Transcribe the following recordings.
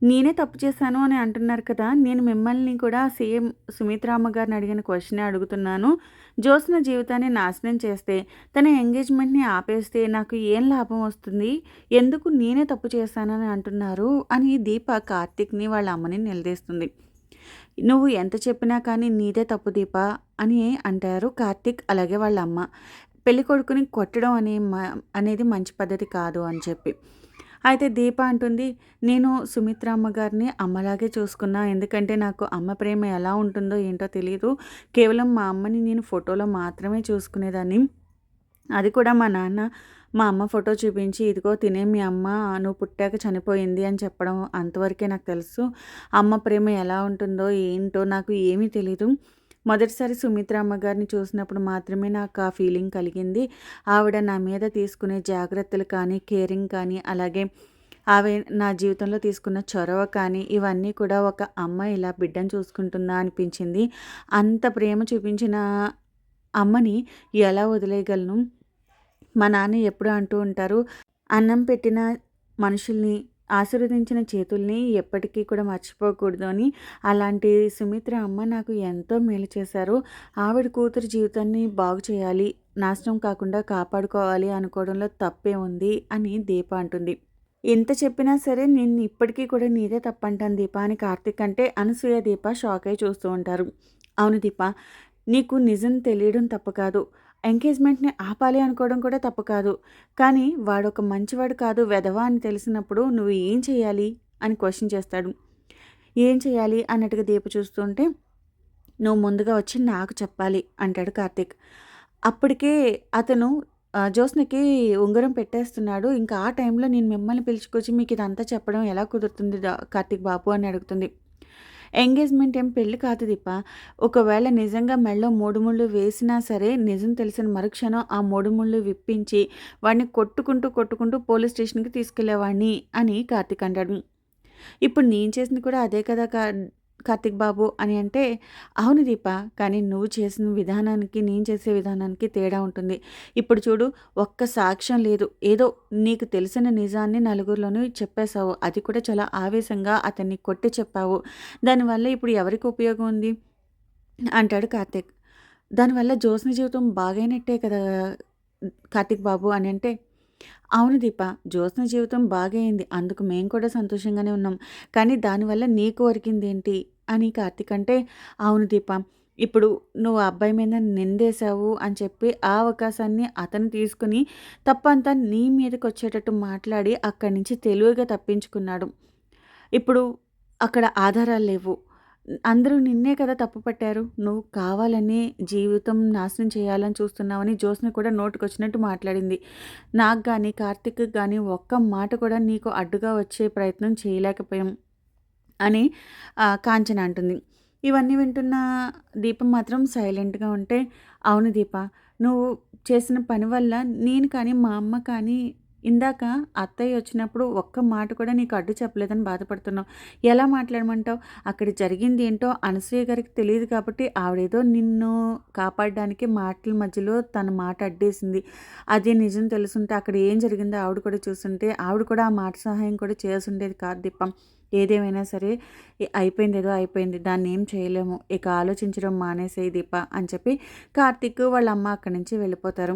నేనే తప్పు చేశాను అని అంటున్నారు కదా! నేను మిమ్మల్ని కూడా సేమ్ సుమిత్రామ్మ గారిని అడిగిన క్వెషనే అడుగుతున్నాను. జ్యోత్స్న జీవితాన్ని నాశనం చేస్తే, తన ఎంగేజ్‌మెంట్‌ని ఆపేస్తే నాకు ఏం లాభం వస్తుంది? ఎందుకు నేనే తప్పు చేశానని అంటున్నారు? అని దీప కార్తీక్‌ని వాళ్ళ అమ్మని నిలదీస్తుంది. "నువ్వు ఎంత చెప్పినా కానీ నీదే తప్పు దీప" అని అంటారు కార్తీక్ అలాగే వాళ్ళ అమ్మ. పెళ్ళికొడుకుని కొట్టడం అనేది మంచి పద్ధతి కాదు అని చెప్పి. అయితే దీప అంటుంది, "నేను సుమిత్ర అమ్మగారిని అమ్మలాగే చూసుకున్నా. ఎందుకంటే నాకు అమ్మ ప్రేమ ఎలా ఉంటుందో ఏంటో తెలీదు. కేవలం మా అమ్మని నేను ఫోటోలో మాత్రమే చూసుకునేదాన్ని. అది కూడా మా అమ్మ ఫోటో చూపించి, ఇదిగో తినే మీ అమ్మ నువ్వు పుట్టాక చనిపోయింది అని చెప్పడం అంతవరకే నాకు తెలుసు. అమ్మ ప్రేమ ఎలా ఉంటుందో ఏంటో నాకు ఏమీ తెలీదు. మొదటిసారి సుమిత్ర అమ్మగారిని చూసినప్పుడు మాత్రమే నాకు ఆ ఫీలింగ్ కలిగింది. ఆవిడ నా మీద తీసుకునే జాగ్రత్తలు కానీ, కేరింగ్ కానీ, అలాగే ఆమె నా జీవితంలో తీసుకున్న చొరవ కానీ, ఇవన్నీ కూడా ఒక అమ్మ ఇలా బిడ్డను చూసుకుంటుందా అనిపించింది. అంత ప్రేమ చూపించిన అమ్మని ఎలా వదిలేయగలను? మా నాన్న ఎప్పుడూ అంటూ ఉంటారు, అన్నం పెట్టిన మనుషుల్ని, ఆశీర్వదించిన చేతుల్ని ఎప్పటికీ కూడా మర్చిపోకూడదు అని. అలాంటి సుమిత్ర అమ్మ నాకు ఎంతో మేలు చేశారు. ఆవిడ కూతురు జీవితాన్ని బాగు చేయాలి, నాశనం కాకుండా కాపాడుకోవాలి అనుకోవడంలో తప్పే ఉంది అని దీప అంటుంది. ఎంత చెప్పినా సరే నేను ఇప్పటికీ కూడా నీదే తప్పంటాను దీప అని కార్తీక్ అంటే, అనసూయ, దీప షాక్ అయ్యి చూస్తూ ఉంటారు. అవును దీప, నీకు నిజం తెలియడం తప్పు కాదు. ఎంగేజ్‌మెంట్‌ని ఆపాలి అనుకోవడం కూడా తప్పు కాదు. కానీ వాడొక మంచివాడు కాదు, వెధవ అని తెలిసినప్పుడు నువ్వు ఏం చేయాలి? అని క్వెషన్ చేస్తాడు. ఏం చేయాలి అన్నట్టుగా దీప చూస్తుంటే, నువ్వు ముందుగా వచ్చి నాకు చెప్పాలి అంటాడు కార్తీక్. అప్పటికే అతను జ్యోత్స్నకి ఉంగరం పెట్టేస్తున్నాడు. ఇంకా ఆ టైంలో నేను మిమ్మల్ని పిలుచుకొచ్చి మీకు ఇదంతా చెప్పడం ఎలా కుదురుతుంది కార్తీక్ బాబు అని అడుగుతుంది. ఎంగేజ్‌మెంట్ ఏం పెళ్లి కాదు దీప. ఒకవేళ నిజంగా మెడలో 3 ముళ్ళు వేసినా సరే, నిజం తెలిసిన మరుక్షణం ఆ 3 ముళ్ళు విప్పించి వాడిని కొట్టుకుంటూ పోలీస్ స్టేషన్‌కి తీసుకెళ్ళేవాడిని అని కార్తీక్ అంటాడు. ఇప్పుడు నేను చేసింది కూడా అదే కదా కార్తీక్ బాబు అని అంటే, అవును దీప, కానీ నువ్వు చేసిన విధానానికి, నేను చేసే విధానానికి తేడా ఉంటుంది. ఇప్పుడు చూడు, ఒక్క సాక్ష్యం లేదు. ఏదో నీకు తెలిసిన నిజాన్ని నలుగురిలోనూ చెప్పేశావు. అది కూడా చాలా ఆవేశంగా అతన్ని కొట్టి చెప్పావు. దానివల్ల ఇప్పుడు ఎవరికి ఉపయోగం ఉంది? అంటాడు కార్తీక్. దానివల్ల జ్యోత్స్న జీవితం బాగైనట్టే కదా కార్తీక్ బాబు అని అంటే, అవును దీప, జ్యోత్స్న జీవితం బాగయింది. అందుకు మేము కూడా సంతోషంగానే ఉన్నాం. కానీ దానివల్ల నీకు ఒరిగిందేంటి అని కార్తీక్ అంటే, అవును దీప, ఇప్పుడు నువ్వు ఆ అబ్బాయి మీద నిందేశావు అని చెప్పి ఆ అవకాశాన్ని అతను తీసుకొని తప్పంతా నీ మీదకొచ్చేటట్టు మాట్లాడి అక్కడి నుంచి తెలివిగా తప్పించుకున్నాడు. ఇప్పుడు అక్కడ ఆధారాలు లేవు. అందరూ నిన్నే కదా తప్పు పట్టారు. నువ్వు కావాలని జీవితం నాశనం చేయాలని చూస్తున్నావని జ్యోత్స్న కూడా నోటికొచ్చినట్టు మాట్లాడింది. నాకు గాని, కార్తీక్‌కి గాని ఒక్క మాట కూడా నీకు అడ్డుగా వచ్చే ప్రయత్నం చేయలేకపోయాం అని కాంచన అంటుంది. ఇవన్నీ వింటున్న దీపం మాత్రం సైలెంట్‌గా ఉంటే, అవును దీప, నువ్వు చేసిన పని వల్ల నేను కానీ, మా అమ్మ కానీ ఇందాక అత్తయ్య వచ్చినప్పుడు ఒక్క మాట కూడా నీకు అడ్డు చెప్పలేదని బాధపడుతున్నావు. ఎలా మాట్లాడమంటావు? అక్కడ జరిగింది ఏంటో అనసూయ గారికి తెలీదు కాబట్టి ఆవిడేదో నిన్ను కాపాడడానికి మాటల మధ్యలో తన మాట అడ్డేసింది. అదే నిజం తెలుసుంటే అక్కడ ఏం జరిగిందో ఆవిడ కూడా చూసుంటే ఆవిడ కూడా ఆ మాట సహాయం కూడా చేసుండేది కాదు దీపం. ఏదేమైనా సరే అయిపోయింది ఏదో అయిపోయింది. దాన్నేం చేయలేము. ఇక ఆలోచించడం మానేసేయి దీప అని చెప్పి కార్తీక్ వాళ్ళ అమ్మ అక్కడి నుంచి వెళ్ళిపోతారు.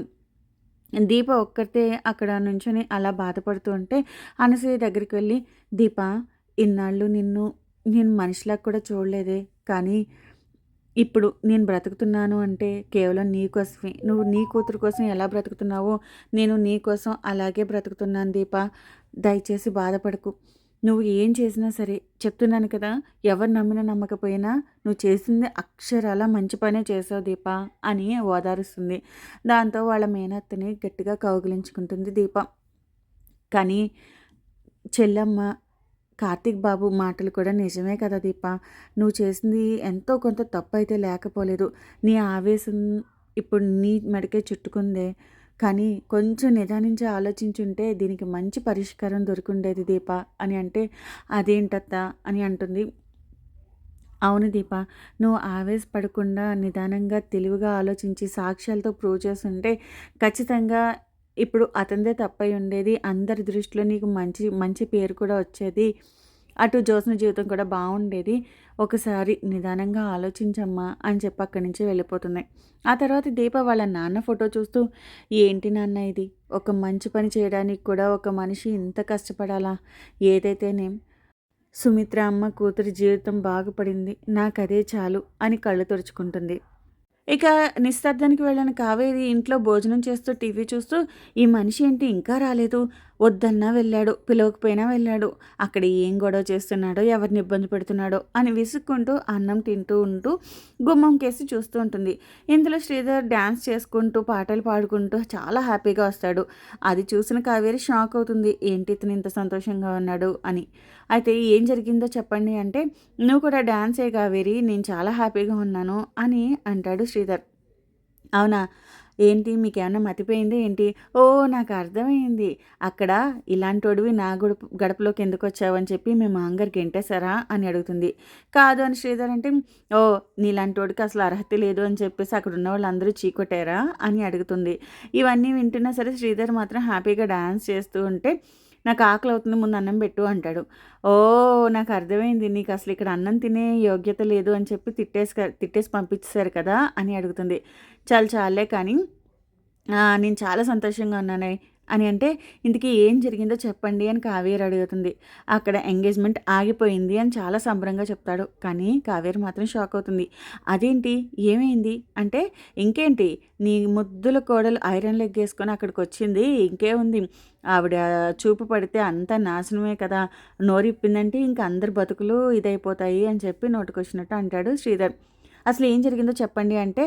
దీప ఒక్కతే అక్కడ నుంచొని అలా బాధపడుతూ ఉంటే అనసూయ దగ్గరికి వెళ్ళి, "దీప, ఇన్నాళ్ళు నేను మనిషిలా కూడా చూడలేదే. కానీ ఇప్పుడు నేను బ్రతుకుతున్నాను అంటే కేవలం నీ కోసమే. నువ్వు నీ కూతురు కోసం ఎలా బ్రతుకుతున్నావో నేను నీ కోసం అలాగే బ్రతుకుతున్నాను దీప. దయచేసి బాధపడకు. నువ్వు ఏం చేసినా సరే చెప్తున్నాను కదా! ఎవరు నమ్మినా నమ్మకపోయినా నువ్వు చేసింది అక్షరాల మంచి పనే చేసావు దీప" అని ఓదారుస్తుంది. దాంతో వాళ్ళ మేనత్తని గట్టిగా కౌగిలించుకుంటుంది దీప. కానీ చెల్లమ్మ, కార్తీక్ బాబు మాటలు కూడా నిజమే కదా దీప. నువ్వు చేసింది ఎంతో కొంత తప్పైతే లేకపోలేదు. నీ ఆవేశం ఇప్పుడు నీ మెడకే చుట్టుకుందే. కానీ కొంచెం నిదానించి ఆలోచించుంటే దీనికి మంచి పరిష్కారం దొరికుండేది దీప అని అంటే, అదేంటత్తా అని అంటుంది. అవును దీప, నువ్వు ఆవేశపడకుండా నిదానంగా తెలివిగా ఆలోచించి సాక్ష్యాలతో ప్రూవ్ చేసుంటే ఖచ్చితంగా ఇప్పుడు అతనిదే తప్పై ఉండేది. అందరి దృష్టిలో నీకు మంచి మంచి పేరు కూడా వచ్చేది. అటు జ్యోత్స్న జీవితం కూడా బాగుండేది. ఒకసారి నిదానంగా ఆలోచించమ్మా అని చెప్పి అక్కడి నుంచి వెళ్ళిపోతుంది. ఆ తర్వాత దీప వాళ్ళ నాన్న ఫోటో చూస్తూ, ఏంటి నాన్న ఇది, ఒక మంచి పని చేయడానికి కూడా ఒక మనిషి ఇంత కష్టపడాలా, ఏదైతేనేం సుమిత్ర అమ్మ కూతురి జీవితం బాగుపడింది, నాకదే చాలు అని కళ్ళు తుడుచుకుంటుంది. ఇక నిశ్శబ్దానికి వెళ్ళిన కావేరి ఇంట్లో భోజనం చేస్తూ టీవీ చూస్తూ, ఈ మనిషి ఏంటి ఇంకా రాలేదు, వద్దన్నా వెళ్ళాడు, పిలవకపోయినా వెళ్ళాడు, అక్కడ ఏం గొడవ చేస్తున్నాడో, ఎవరిని ఇబ్బంది పెడుతున్నాడో అని విసుక్కుంటూ అన్నం తింటూ ఉంటూ గుమ్మం కేసి చూస్తూ ఉంటుంది. ఇందులో శ్రీధర్ డ్యాన్స్ చేసుకుంటూ పాటలు పాడుకుంటూ చాలా హ్యాపీగా వస్తాడు. అది చూసిన కావేరి షాక్ అవుతుంది, ఏంటి ఇతను ఇంత సంతోషంగా ఉన్నాడు అని. అయితే ఏం జరిగిందో చెప్పండి అంటే, నువ్వు కూడా డాన్సే కావేరి, నేను చాలా హ్యాపీగా ఉన్నాను అని అంటాడు శ్రీధర్. అవునా, ఏంటి మీకేమన్నా మతిపోయిందా ఏంటి, ఓ నాకు అర్థమైంది, అక్కడ ఇలాంటోడివి నా గడపలోకి ఎందుకు వచ్చావని చెప్పి మీ మాంగారు గెంటేశారా అని అడుగుతుంది. కాదు అని శ్రీధర్ అంటే, ఓ నీలాంటోడికి అసలు అర్హత లేదు అని చెప్పేసి అక్కడ ఉన్న వాళ్ళందరూ చీకొట్టారా అని అడుగుతుంది. ఇవన్నీ వింటున్నా సరే శ్రీధర్ మాత్రం హ్యాపీగా డాన్స్ చేస్తూ ఉంటే, నాకు ఆకలి అవుతుంది, ముందు అన్నం పెట్టు అంటాడు. ఓ నాకు అర్థమైంది, నీకు అసలు ఇక్కడ అన్నం తినే యోగ్యత లేదు అని చెప్పి తిట్టేసి పంపించేశారు కదా అని అడుగుతుంది. చాలే కానీ నేను చాలా సంతోషంగా ఉన్నానే అని అంటే, ఇంతకీ ఏం జరిగిందో చెప్పండి అని కావేరి అడుగుతుంది. అక్కడ ఎంగేజ్మెంట్ ఆగిపోయింది అని చాలా సంబరంగా చెప్తాడు. కానీ కావేరి మాత్రం షాక్ అవుతుంది. అదేంటి, ఏమైంది అంటే, ఇంకేంటి నీ ముద్దుల కోడలు ఐరన్ లెగ్ వేసుకొని అక్కడికి వచ్చింది, ఇంకేముంది, ఆవిడ చూపు పడితే అంతా నాశనమే కదా, నోరిప్పిందంటే ఇంక అందరి బతుకులు ఇదైపోతాయి అని చెప్పి నోటికొచ్చినట్టు అంటాడు శ్రీధర్. అసలు ఏం జరిగిందో చెప్పండి అంటే,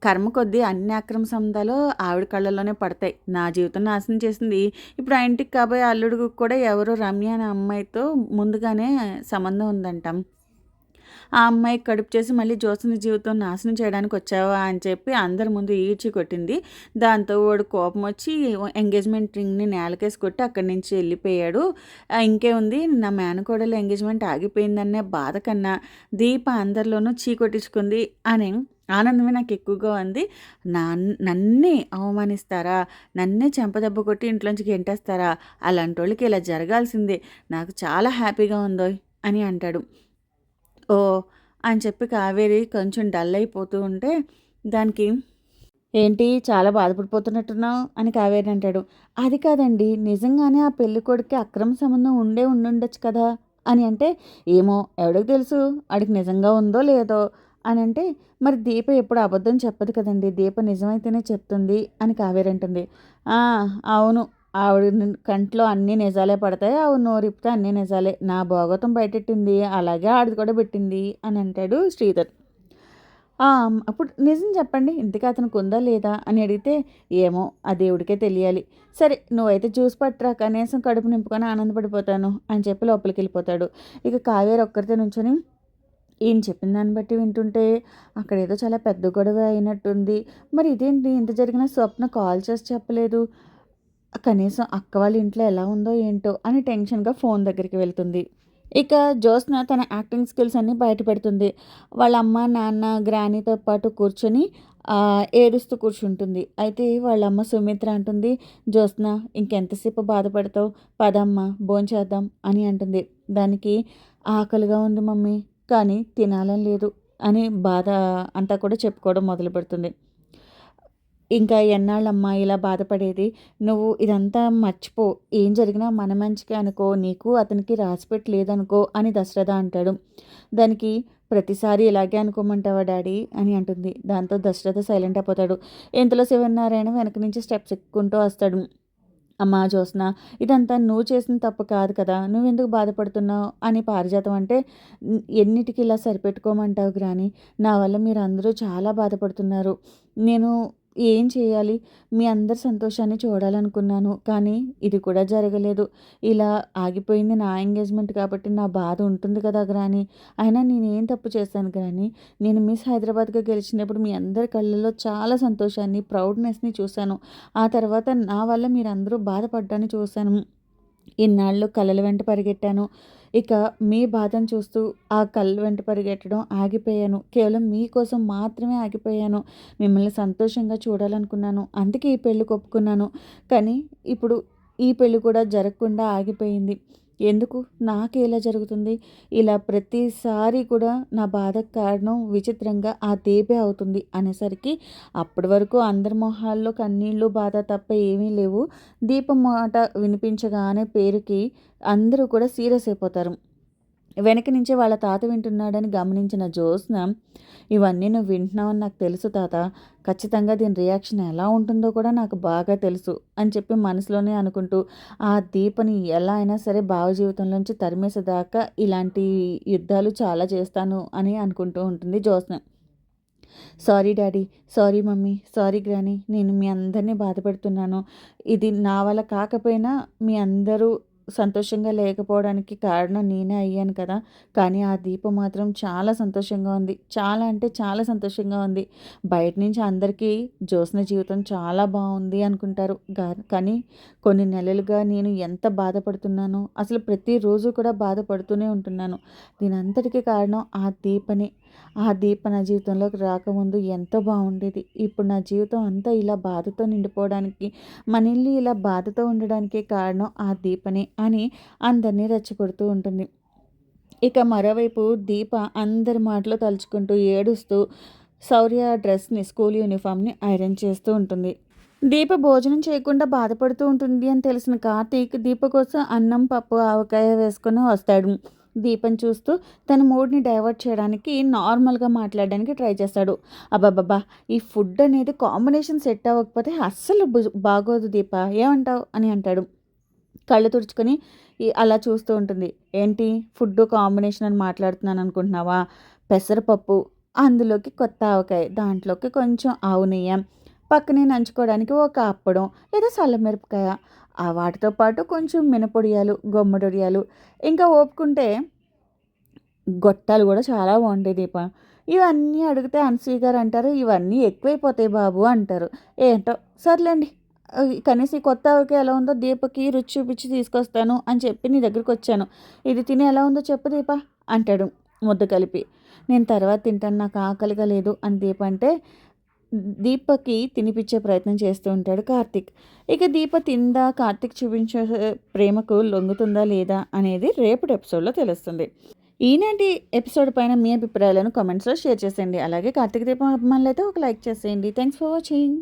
కర్మ కొద్దీ అన్ని అక్రమ సంబంధాలు ఆవిడ కళ్ళల్లోనే పడతాయి, నా జీవితం నాశనం చేసింది. ఇప్పుడు ఆ ఇంటికి కాబోయే అల్లుడికి కూడా ఎవరో రమ్య అనే అమ్మాయితో ముందుగానే సంబంధం ఉందంట. ఆ అమ్మాయికి కడుపు చేసి మళ్ళీ జ్యోత్స్న జీవితం నాశనం చేయడానికి వచ్చావా అని చెప్పి అందరి ముందు ఈడ్చి కొట్టింది. దాంతో వాడు కోపం వచ్చి ఎంగేజ్మెంట్ రింగ్ని నేలకేసి కొట్టి అక్కడి నుంచి వెళ్ళిపోయాడు. ఇంకేముంది, నా మేనకోడలు ఎంగేజ్మెంట్ ఆగిపోయిందనే బాధ కన్నా దీప అందరిలోనూ చీకొట్టించుకుంది అని ఆనందమే నాకు ఎక్కువగా ఉంది. నన్నే అవమానిస్తారా, నన్నే చెంపదెబ్బ కొట్టి ఇంట్లోంచి గెంటేస్తారా, అలాంటి వాళ్ళకి ఇలా జరగాల్సిందే, నాకు చాలా హ్యాపీగా ఉందో అని అంటాడు. ఓ అని చెప్పి కావేరి కొంచెం డల్ అయిపోతూ ఉంటే, దానికి ఏంటి చాలా బాధపడిపోతున్నట్టున్నావు అని కావేరి అంటాడు. అది కాదండి, నిజంగానే ఆ పెళ్లి కొడుక్కి అక్రమ సంబంధం ఉండుండొచ్చు కదా అని అంటే, ఏమో ఎవడికి తెలుసు, ఆడికి నిజంగా ఉందో లేదో అని అంటే, మరి దీప ఎప్పుడు అబద్ధం చెప్పదు కదండి, దీప నిజమైతేనే చెప్తుంది అని కావేరి అంటుంది. అవును, ఆవిడ కంట్లో అన్నీ నిజాలే పడతాయి, ఆవిడ నోరిప్పితే అన్నీ నిజాలే, నా భోగతం బయటెట్టింది, అలాగే ఆడిది కూడా పెట్టింది అని అంటాడు శ్రీధర్. అప్పుడు నిజం చెప్పండి, ఇంతకీ అతనికి ఉందా లేదా అని అడిగితే, ఏమో ఆ దేవుడికే తెలియాలి, సరే నువ్వైతే జ్యూస్ పట్టరా, కనీసం కడుపు నింపుకొని ఆనందపడిపోతాను అని చెప్పి లోపలికి వెళ్ళిపోతాడు. ఇక కావేరి ఒక్కరితే నుంచొని ఈయన చెప్పిన దాన్ని బట్టి వింటుంటే అక్కడ ఏదో చాలా పెద్ద గొడవ అయినట్టుంది, మరి ఇదేంటి ఇంత జరిగిన స్వప్న కాల్ చేసి చెప్పలేదు, కనీసం అక్క వాళ్ళ ఇంట్లో ఎలా ఉందో ఏంటో అని టెన్షన్గా ఫోన్ దగ్గరికి వెళ్తుంది. ఇక జ్యోత్స్న తన యాక్టింగ్ స్కిల్స్ అన్నీ బయటపెడుతుంది. వాళ్ళ అమ్మ నాన్న గ్రానీతో పాటు కూర్చొని ఏడుస్తూ కూర్చుంటుంది. అయితే వాళ్ళ అమ్మ సుమిత్ర అంటుంది, జ్యోత్స్న ఇంకెంతసేపు బాధపడతావు, పదమ్మ భోంచేద్దాం అని అంటుంది. దానికి ఆకలిగా ఉంది మమ్మీ, కానీ తినాలని లేదు అని బాధ అంతా కూడా చెప్పుకోవడం మొదలు పెడుతుంది. ఇంకా ఎన్నాళ్ళమ్మా ఇలా బాధపడేది, నువ్వు ఇదంతా మర్చిపో, ఏం జరిగినా మన మంచికే అనుకో, నీకు అతనికి రాసిపెట్టి లేదనుకో అని దశరథ అంటాడు. దానికి ప్రతిసారి ఇలాగే అనుకోమంటావా డాడీ అని అంటుంది. దాంతో దశరథ సైలెంట్ అయిపోతాడు. ఇంతలో శివనారాయణ వెనక నుంచి స్టెప్స్ ఎక్కుంటూ వస్తాడు. అమ్మా జ్యోత్స్న, ఇదంతా నువ్వు చేసిన తప్పు కాదు కదా, నువ్వెందుకు బాధపడుతున్నావు అని పారిజాతం అంటే, ఎన్నిటికి ఇలా సరిపెట్టుకోమంటావు గ్రాని, నా వల్ల మీరు అందరూ చాలా బాధపడుతున్నారు, నేను ఏం చేయాలి, మీ అందరి సంతోషాన్ని చూడాలనుకున్నాను, కానీ ఇది కూడా జరగలేదు, ఇలా ఆగిపోయింది నా ఎంగేజ్మెంట్ కాబట్టి నా బాధ ఉంటుంది కదా గ్రాని, అయినా నేనేం తప్పు చేశాను గ్రాని, నేను మిస్ హైదరాబాద్గా గెలిచినప్పుడు మీ అందరి కళ్ళల్లో చాలా సంతోషాన్ని ప్రౌడ్నెస్ని చూశాను, ఆ తర్వాత నా వల్ల మీరందరూ బాధపడ్డాన్ని చూశాను, ఇన్నాళ్ళు కలల వెంట పరిగెట్టాను, ఇక మీ బాధను చూస్తూ ఆ కళ్ళ వెంట పరిగెట్టడం ఆగిపోయాను, కేవలం మీకోసం మాత్రమే ఆగిపోయాను, మిమ్మల్ని సంతోషంగా చూడాలనుకున్నాను, అందుకే ఈ పెళ్ళికి ఒప్పుకున్నాను, కానీ ఇప్పుడు ఈ పెళ్ళి కూడా జరగకుండా ఆగిపోయింది, ఎందుకు నాకే ఇలా జరుగుతుంది? ఇలా ప్రతిసారి కూడా నా బాధకు కారణం విచిత్రంగా ఆ దీపే అవుతుంది అనేసరికి అప్పటి వరకు అందరి మొహాల్లో కన్నీళ్ళు, బాధ తప్ప ఏమీ లేవు. దీపం మాట వినిపించగానే పేరుకి అందరూ కూడా సీరియస్ అయిపోతారు. వెనక నుంచి వాళ్ళ తాత వింటున్నాడని గమనించిన జ్యోత్స్న, "ఇవన్నీ నువ్వు వింటున్నావని నాకు తెలుసు తాత. ఖచ్చితంగా దీని రియాక్షన్ ఎలా ఉంటుందో కూడా నాకు బాగా తెలుసు" అని చెప్పి మనసులోనే అనుకుంటూ, ఆ దీపని ఎలా అయినా సరే బావ జీవితంలోంచి తరిమేసేదాకా ఇలాంటి యుద్ధాలు చాలా చేస్తాను అని అనుకుంటూ ఉంటుంది Jyotsna. "Sorry daddy, sorry mummy, sorry granny, నేను మీ అందరిని బాధపెడుతున్నాను. ఇది నా వల్ల కాకపోయినా మీ అందరూ సంతోషంగా లేకపోవడానికి కారణం నేనే అయ్యాను కదా! కానీ ఆ దీపం మాత్రం చాలా సంతోషంగా ఉంది. చాలా అంటే చాలా సంతోషంగా ఉంది. బయట నుంచి అందరికీ జ్యోత్స్న జీవితం చాలా బావుంది అనుకుంటారు. కానీ కొన్ని నెలలుగా నేను ఎంత బాధపడుతున్నానో, అసలు ప్రతిరోజు కూడా బాధపడుతూనే ఉంటున్నాను. దీనంతటికి కారణం ఆ దీపనే. ఆ దీప నా జీవితంలోకి రాకముందు ఎంతో బాగుండేది. ఇప్పుడు నా జీవితం అంతా ఇలా బాధతో నిండిపోవడానికి, మన ఇల్లు ఇలా బాధతో ఉండడానికే కారణం ఆ దీపనే అని అందరినీ రెచ్చగొడుతూ ఉంటుంది. ఇక మరోవైపు దీప అందరి మాటలు తలుచుకుంటూ ఏడుస్తూ శౌర్య డ్రెస్ని, స్కూల్ యూనిఫామ్‌ని ఐరన్ చేస్తూ ఉంటుంది. దీప భోజనం చేయకుండా బాధపడుతూ ఉంటుంది అని తెలిసిన కార్తీక్ దీప కోసం అన్నం, పప్పు, ఆవకాయ వేసుకొని వస్తాడు. దీపని చూస్తూ తన మూడ్‌ని డైవర్ట్ చేయడానికి నార్మల్‌గా మాట్లాడడానికి ట్రై చేస్తాడు. "అబ్బబ్బబ్బా! ఈ ఫుడ్ అనేది కాంబినేషన్ సెట్ అవ్వకపోతే అస్సలు బాగోదు దీప, ఏమంటావు?" అని అంటాడు. కళ్ళు తుడుచుకొని అలా చూస్తూ ఉంటుంది. "ఏంటి ఫుడ్డు కాంబినేషన్ అని మాట్లాడుతున్నాను అనుకుంటున్నావా? పెసరపప్పు, అందులోకి కొత్త ఆవకాయ, దాంట్లోకి కొంచెం ఆవు నెయ్యి, పక్కనే నంచుకోవడానికి ఒక అప్పడం లేదా చల్లమిరపకాయ, వాటితో పాటు కొంచెం మినపొడియాలు, గుమ్మడొడియాలు, ఇంకా ఓపుకుంటే గొట్టాలు కూడా చాలా బాగుంటాయి దీప. ఇవన్నీ అడిగితే అనసూయ గారు అంటారు, "ఇవన్నీ ఎక్కువైపోతాయి బాబు" అంటారు. ఏంటో సర్లేండి. కనీసం ఈ కొత్త ఆవకాయ ఎలా ఉందో దీపకి రుచి చూపించి తీసుకొస్తాను అని చెప్పి నీ దగ్గరికి వచ్చాను. ఇది తిని ఎలా ఉందో చెప్పు దీప అంటాడు ముద్ద కలిపి. "నేను తర్వాత తింటాను, నాకు ఆకలిగా లేదు" అని దీప అంటే దీపకి తినిపించే ప్రయత్నం చేస్తూ ఉంటాడు కార్తీక్. ఇక దీప తిందా, కార్తీక్ చూపించే ప్రేమకు లొంగుతుందా లేదా అనేది రేపటి ఎపిసోడ్‌లో తెలుస్తుంది. ఈనాటి ఎపిసోడ్ పైన మీ అభిప్రాయాలను కామెంట్స్‌లో షేర్ చేసేయండి. అలాగే కార్తీక దీపం అభిమానులైతే ఒక లైక్ చేసేయండి. Thanks for watching.